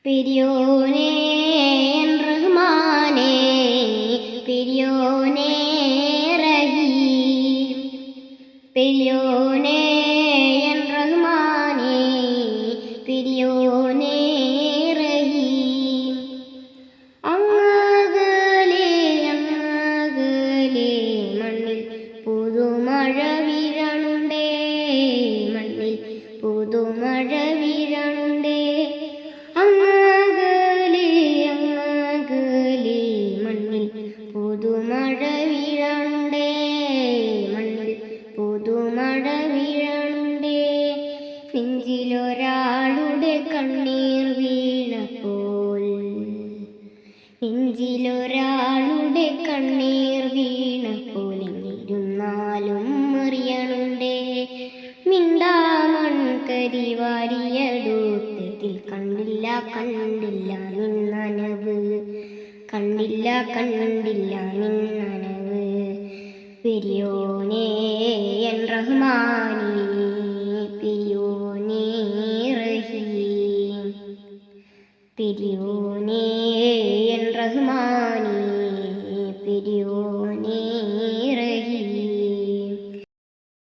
പെരിയോനേ റഹ്മാനേ പെരിയോനേ റഹീം പെരിയോനേ റഹ്മാനേ പെരിയോനേ റഹീം അങ്ങകലെ മണ്ണിൽ പുതുമഴ വീഴണുണ്ടേ മണ്ണിൽ പുതുമഴ വീഴണുണ്ടേ അങ്ങകലെ മണ്ണിൽ പുതുമഴ വീഴണുണ്ടേ മണ്ണിൽ പുതുമഴ വീഴണുണ്ടേ നെഞ്ചിലൊരാളുടെ കണ്ണീർ വീണപ്പോൾ നെഞ്ചിലൊരാളുടെ കണ്ണീർ വീണപ്പോൾ ഇരുന്നാലും അറിയണുണ്ടേ മിണ്ടാമൺ കരിവാരിയടുത്തതിൽ കണ്ടില്ല നിന്നനവ് കണ്ടില്ല നിന്നനവ് പെരിയോ